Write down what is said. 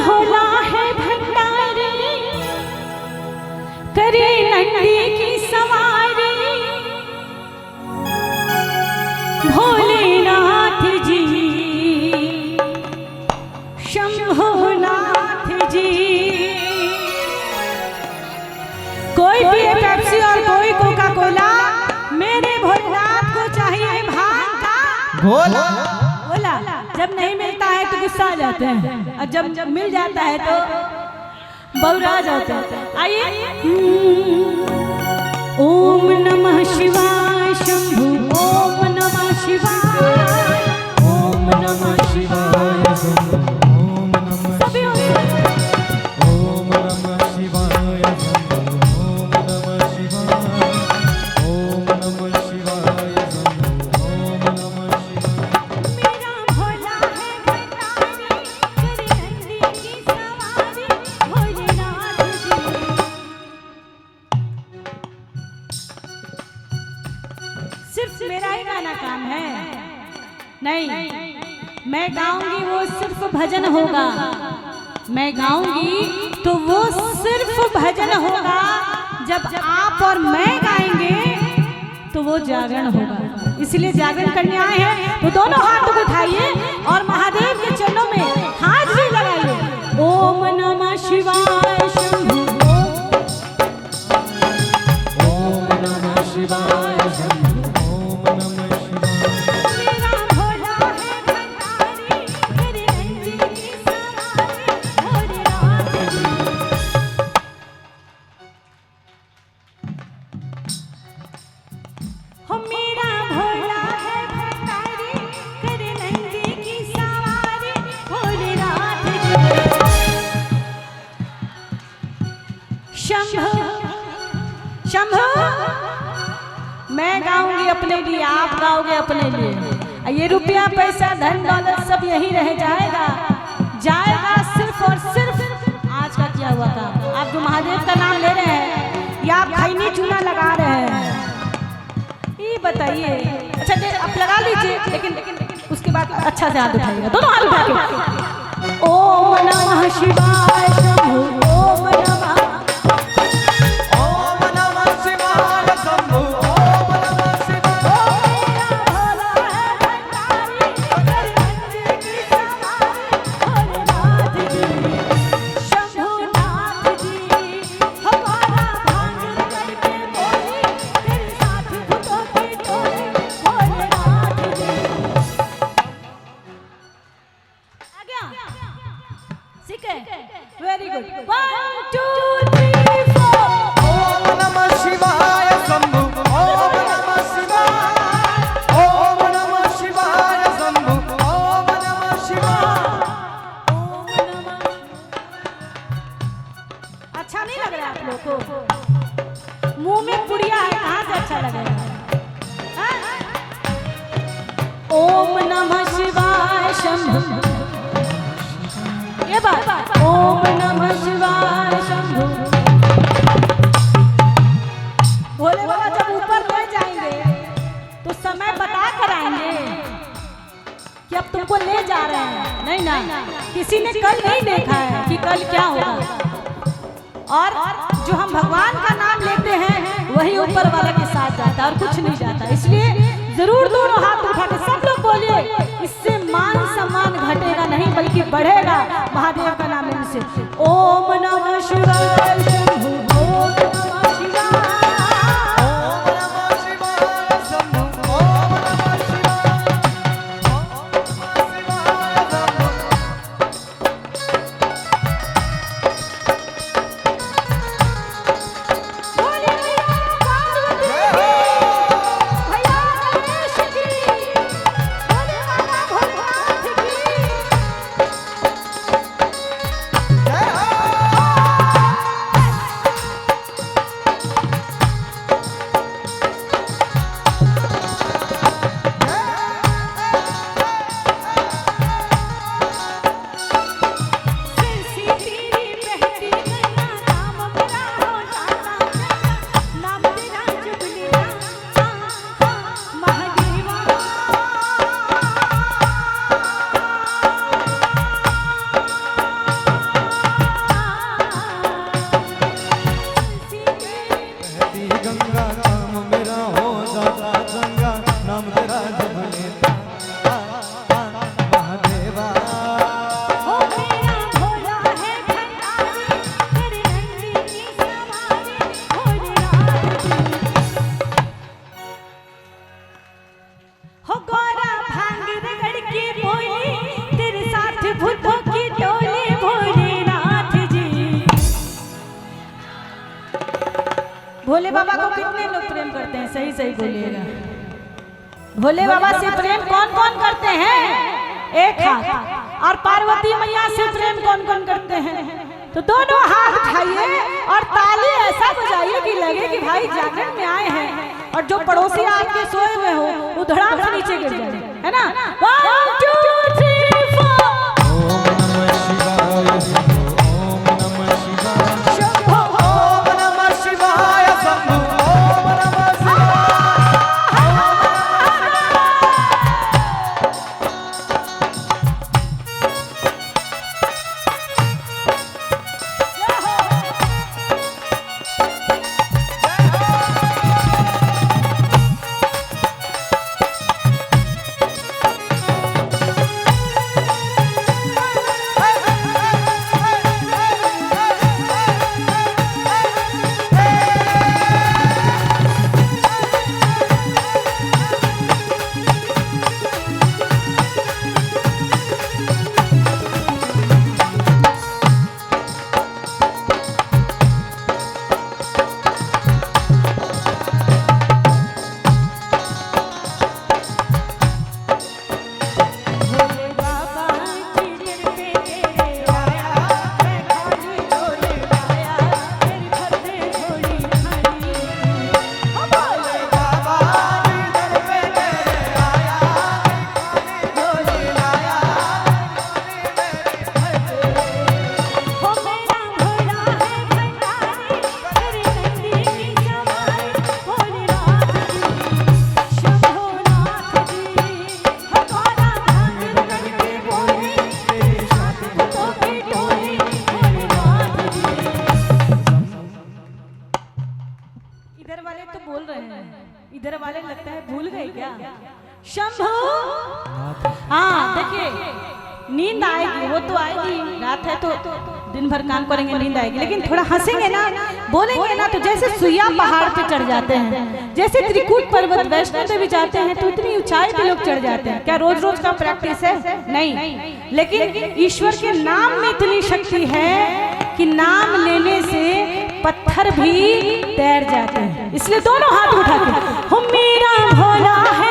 भोला है भंडारी, करे नंदी की सवारी। भोलेनाथ जी, शंभुनाथ जी। कोई पिए पेप्सी और कोई कोका कोला, मेरे भोलेनाथ को चाहिए भांग का भोला। बोला जब नहीं मिलता है तो गुस्सा आ जाते हैं, और जब मिल जाता है तो बौरा जाते हैं। आइए। ओम नमः शिवाय शंभु, ओम नमः शिवाय, ओम नमः शिवाय शंभु, ओम नमः शिवाय, ओम नमः शिवाय शंभु, ओम नमः शिवाय, ओम नमः शिवाय शंभु, ओम नमः शिवाय। मेरा भोला है भंडारी, करे नंदी की सवारी। भोलेनाथ जी। सिर्फ मेरा ही गाना काम है? नहीं, मैं गाऊंगी वो सिर्फ भजन होगा। मैं गाऊंगी तो वो सिर्फ भजन होगा। जब आप और मैं गाएंगे तो वो जागरण होगा। इसलिए जागरण करने आए हैं तो दोनों हाथों को उठाइए और महादेव के चरणों में हाथ भी लगाइए। ओम नमः शिवाय शंभु, ओम नमः शिवाय शंभु, ओम नमः शिवाय। मेरा भोला है भंडारी, करे नंदी की सवारी। भोलेनाथ जी। हो मेरा भोला है भंडारी, करे नंदी की सवारी। भोलेनाथ जी। शंभु शंभु, मैं गाऊंगी अपने लिए, आप गाओगे अपने लिए। ये रुपया पैसा धन दौलत सब यही रह जाएगा, जाएगा सिर्फ और सिर्फ आज का किया हुआ काम। आप जो महादेव का नाम ले रहे हैं या आप खैनी चूना लगा रहे हैं, ये बताइए। अच्छा आप लगा लीजिए, लेकिन उसके बाद अच्छा से हाथ उठाइएगा, दोनों हाथ उठा के। ओम नमः शिवाय शंभु, ओम नमः, ओम नमः शिवाय शंभु, ओम नमः शिवाय। भोला है भंडारी, करे नंदी की सवारी। भोलेनाथ जी, शंभुनाथ जी। हमारा भांग करके बोली, तेरे साथ भूतों की टोली। भोलेनाथ जी। आ गया? सीख है? Very good. 1 2 3 4। ओम नमः शिवाय शंभु, ओम नमः शिवाय, ओम नमः शिवाय शंभु, ओम नमः शिवाय। अच्छा नहीं लग रहा आप लोग को? मुंह में पुड़िया है, कहाँ से अच्छा लगेगा? हाँ? ओम नमः शिवाय शंभु, ये बात। ओम नमः शिवाय शंभु। भोले बाबा जब ऊपर ले जाएंगे तो समय बता कर आएंगे कि अब तुमको ले जा रहे हैं। नहीं ना, किसी ने कल नहीं देखा है कि कल क्या होगा। और जो हम भगवान का नाम लेते हैं वही ऊपर वाले के साथ जाता है और कुछ नहीं जाता। इसलिए जरूर दोनों हाथ उठा के सब लोग बोलिए, इससे मान सम्मान घटेगा नहीं बल्कि बढ़ेगा महादेव का नाम लेने से। ओम नमः शिवाय शंभु, ओम नमः शिवाय, ओम नमः शिवाय शंभु, ओम नमः शिवाय, ओम नमः शिवाय शंभु। बोलिए पार्वती भैया गणेश की, भोले बाबा भोलेनाथ की। जय हो। भोले बाबा को कितने लोग प्रेम करते हैं? सही सही बोलिएगा। भोले बाबा से प्रेम कौन कौन करते हैं? एक हाथ। और पार्वती मैया से प्रेम कौन कौन करते हैं? तो दोनों हाथ उठाइए और ताली ऐसा बजाइए कि लगे कि भाई जागरण में आए हैं। और जो पड़ोसी आपके सोए हुए हो वो धड़ाम से नीचे गिर जाए, है ना? 1 2 3 4। ओम नमः शिवाय शंभु ओम नमः शिवाय। इधर वाले लगता है भूल गए क्या? शंभू। हाँ देखिए, नींद आएगी, वो तो आएगी, रात है तो दिन भर काम करेंगे, नींद आएगी, लेकिन थोड़ा हंसेंगे ना, बोलेंगे ना, तो जैसे सुइया पहाड़ पे चढ़ जाते हैं, जैसे त्रिकूट पर्वत वैष्णो देवी जाते हैं तो इतनी ऊंचाई पे लोग चढ़ जाते हैं। क्या रोज रोज का प्रैक्टिस है? नहीं, लेकिन ईश्वर के नाम में इतनी शक्ति है कि नाम लेने से पत्थर भी तैर जाते हैं। इसलिए दोनों हाथ उठा के, हो मेरा भोला है